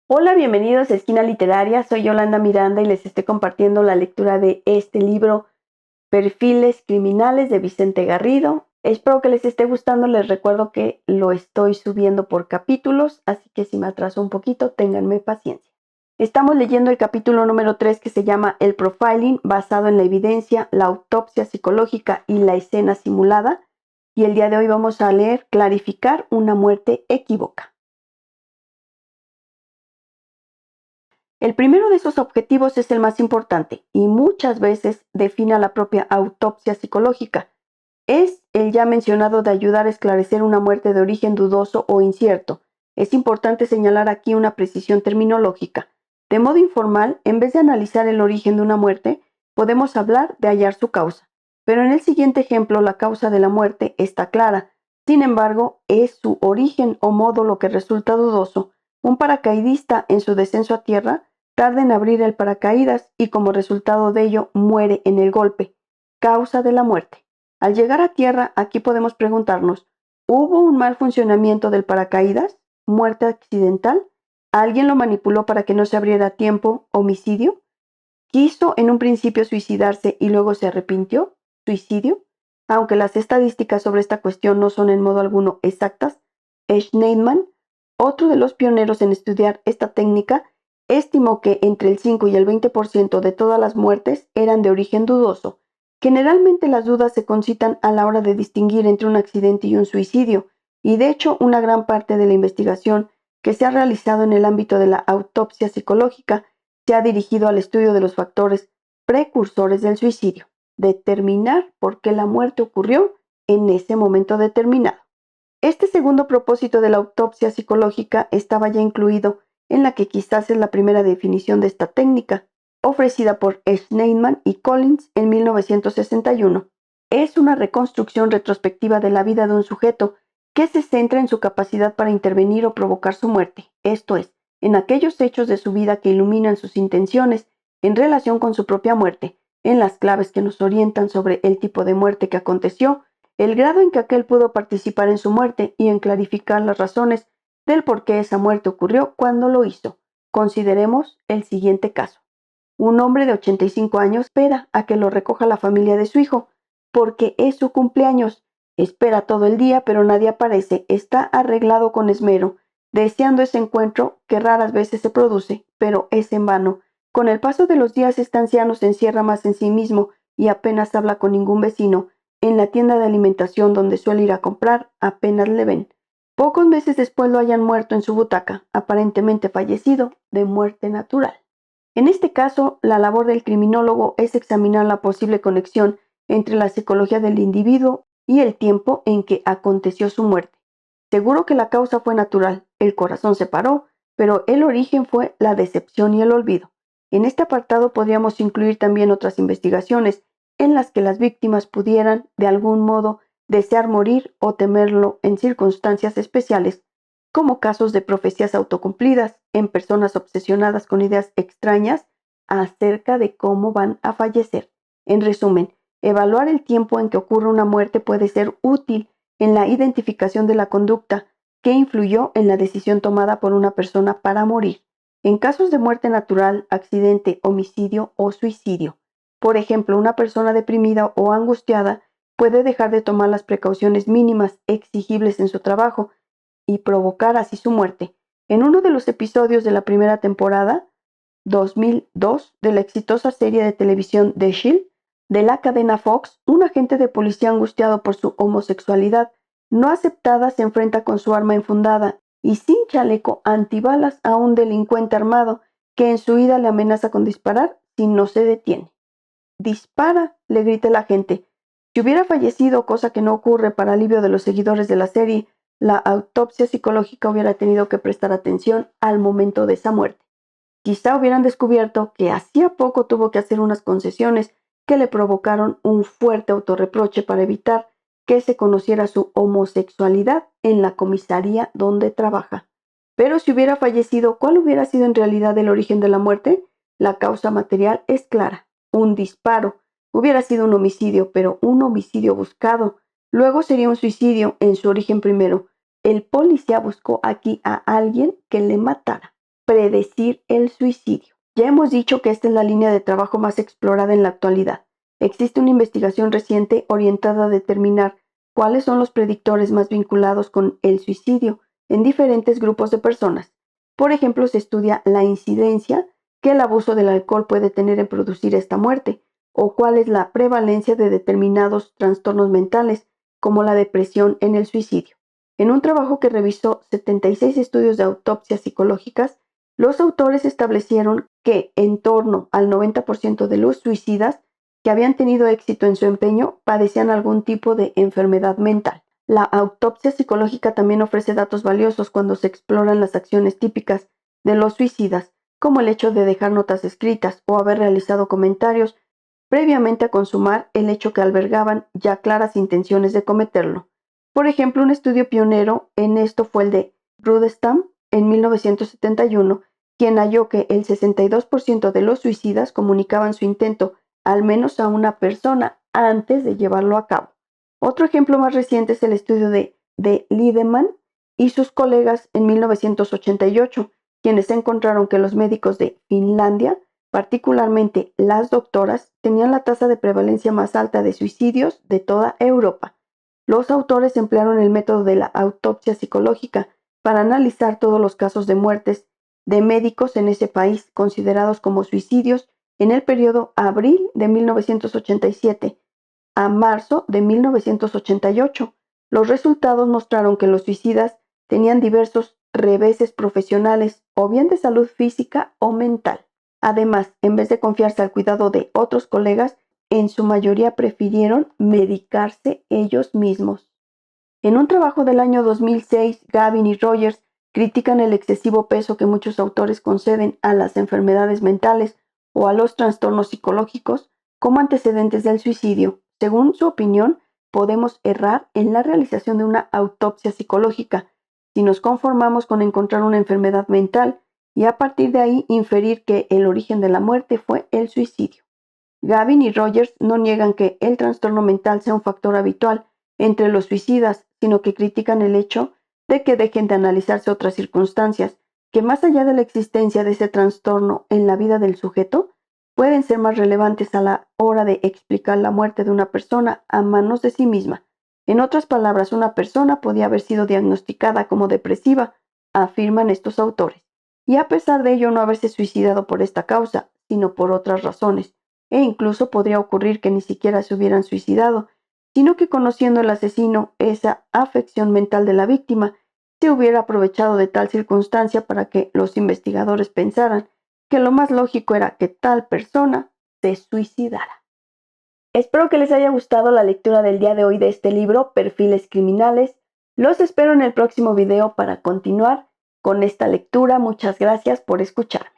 Hola, bienvenidos a Esquina Literaria. Soy Yolanda Miranda y les estoy compartiendo la lectura de este libro, Perfiles Criminales de Vicente Garrido. Espero que les esté gustando. Les recuerdo que lo estoy subiendo por capítulos, así que si me atraso un poquito, ténganme paciencia. Estamos leyendo el capítulo número 3 que se llama El Profiling, basado en la evidencia, la autopsia psicológica y la escena simulada. Y el día de hoy vamos a leer Clarificar una muerte equívoca. El primero de esos objetivos es el más importante y muchas veces define la propia autopsia psicológica. Es el ya mencionado de ayudar a esclarecer una muerte de origen dudoso o incierto. Es importante señalar aquí una precisión terminológica. De modo informal, en vez de analizar el origen de una muerte, podemos hablar de hallar su causa. Pero en el siguiente ejemplo, la causa de la muerte está clara. Sin embargo, es su origen o modo lo que resulta dudoso. Un paracaidista en su descenso a tierra tarda en abrir el paracaídas y como resultado de ello muere en el golpe. Causa de la muerte. Al llegar a tierra, aquí podemos preguntarnos, ¿hubo un mal funcionamiento del paracaídas? ¿Muerte accidental? ¿Alguien lo manipuló para que no se abriera a tiempo? ¿Homicidio? ¿Quiso en un principio suicidarse y luego se arrepintió? ¿Suicidio? Aunque las estadísticas sobre esta cuestión no son en modo alguno exactas, Schneidman, otro de los pioneros en estudiar esta técnica, estimó que entre el 5 y el 20% de todas las muertes eran de origen dudoso. Generalmente las dudas se concitan a la hora de distinguir entre un accidente y un suicidio, y de hecho una gran parte de la investigación que se ha realizado en el ámbito de la autopsia psicológica se ha dirigido al estudio de los factores precursores del suicidio, determinar por qué la muerte ocurrió en ese momento determinado. Este segundo propósito de la autopsia psicológica estaba ya incluido en la que quizás es la primera definición de esta técnica, ofrecida por Schneidman y Collins en 1961. Es una reconstrucción retrospectiva de la vida de un sujeto que se centra en su capacidad para intervenir o provocar su muerte, esto es, en aquellos hechos de su vida que iluminan sus intenciones en relación con su propia muerte, en las claves que nos orientan sobre el tipo de muerte que aconteció, el grado en que aquel pudo participar en su muerte y en clarificar las razones del por qué esa muerte ocurrió cuando lo hizo. Consideremos el siguiente caso. Un hombre de 85 años espera a que lo recoja la familia de su hijo, porque es su cumpleaños. Espera todo el día, pero nadie aparece. Está arreglado con esmero, deseando ese encuentro que raras veces se produce, pero es en vano. Con el paso de los días este anciano se encierra más en sí mismo y apenas habla con ningún vecino. En la tienda de alimentación donde suele ir a comprar, apenas le ven. Pocos meses después lo hayan muerto en su butaca, aparentemente fallecido de muerte natural. En este caso, la labor del criminólogo es examinar la posible conexión entre la psicología del individuo y el tiempo en que aconteció su muerte. Seguro que la causa fue natural, el corazón se paró, pero el origen fue la decepción y el olvido. En este apartado podríamos incluir también otras investigaciones en las que las víctimas pudieran, de algún modo, desear morir o temerlo en circunstancias especiales, como casos de profecías autocumplidas en personas obsesionadas con ideas extrañas acerca de cómo van a fallecer. En resumen, evaluar el tiempo en que ocurre una muerte puede ser útil en la identificación de la conducta que influyó en la decisión tomada por una persona para morir. En casos de muerte natural, accidente, homicidio o suicidio, por ejemplo, una persona deprimida o angustiada puede dejar de tomar las precauciones mínimas exigibles en su trabajo y provocar así su muerte. En uno de los episodios de la primera temporada, 2002, de la exitosa serie de televisión The Shield, de la cadena Fox, un agente de policía angustiado por su homosexualidad no aceptada se enfrenta con su arma enfundada y sin chaleco antibalas a un delincuente armado que en su huida le amenaza con disparar si no se detiene. Dispara, le grita el agente. Si hubiera fallecido, cosa que no ocurre para alivio de los seguidores de la serie, la autopsia psicológica hubiera tenido que prestar atención al momento de esa muerte. Quizá hubieran descubierto que hacía poco tuvo que hacer unas concesiones que le provocaron un fuerte autorreproche para evitar que se conociera su homosexualidad en la comisaría donde trabaja. Pero si hubiera fallecido, ¿cuál hubiera sido en realidad el origen de la muerte? La causa material es clara. Un disparo. Hubiera sido un homicidio, pero un homicidio buscado. Luego sería un suicidio en su origen primero. El policía buscó aquí a alguien que le matara. predecir el suicidio. Ya hemos dicho que esta es la línea de trabajo más explorada en la actualidad. Existe una investigación reciente orientada a determinar cuáles son los predictores más vinculados con el suicidio en diferentes grupos de personas. Por ejemplo, se estudia la incidencia que el abuso del alcohol puede tener en producir esta muerte, o cuál es la prevalencia de determinados trastornos mentales, como la depresión en el suicidio. En un trabajo que revisó 76 estudios de autopsias psicológicas, los autores establecieron que en torno al 90% de los suicidas que habían tenido éxito en su empeño padecían algún tipo de enfermedad mental. La autopsia psicológica también ofrece datos valiosos cuando se exploran las acciones típicas de los suicidas, como el hecho de dejar notas escritas o haber realizado comentarios previamente a consumar el hecho que albergaban ya claras intenciones de cometerlo. Por ejemplo, un estudio pionero en esto fue el de Rudestam en 1971, quien halló que el 62% de los suicidas comunicaban su intento al menos a una persona antes de llevarlo a cabo. Otro ejemplo más reciente es el estudio de Liedemann y sus colegas en 1988, quienes encontraron que los médicos de Finlandia, particularmente las doctoras, tenían la tasa de prevalencia más alta de suicidios de toda Europa. Los autores emplearon el método de la autopsia psicológica para analizar todos los casos de muertes de médicos en ese país considerados como suicidios en el periodo abril de 1987 a marzo de 1988. Los resultados mostraron que los suicidas tenían diversos reveses profesionales o bien de salud física o mental. Además, en vez de confiarse al cuidado de otros colegas, en su mayoría prefirieron medicarse ellos mismos. En un trabajo del año 2006, Gavin y Rogers critican el excesivo peso que muchos autores conceden a las enfermedades mentales o a los trastornos psicológicos como antecedentes del suicidio. Según su opinión, podemos errar en la realización de una autopsia psicológica si nos conformamos con encontrar una enfermedad mental y a partir de ahí inferir que el origen de la muerte fue el suicidio. Gavin y Rogers no niegan que el trastorno mental sea un factor habitual entre los suicidas, sino que critican el hecho de que dejen de analizarse otras circunstancias que, más allá de la existencia de ese trastorno en la vida del sujeto, pueden ser más relevantes a la hora de explicar la muerte de una persona a manos de sí misma. En otras palabras, una persona podía haber sido diagnosticada como depresiva, afirman estos autores, y a pesar de ello no haberse suicidado por esta causa, sino por otras razones, e incluso podría ocurrir que ni siquiera se hubieran suicidado, sino que conociendo el asesino esa afección mental de la víctima, se hubiera aprovechado de tal circunstancia para que los investigadores pensaran que lo más lógico era que tal persona se suicidara. Espero que les haya gustado la lectura del día de hoy de este libro, Perfiles Criminales. Los espero en el próximo video para continuar con esta lectura. Muchas gracias por escucharme.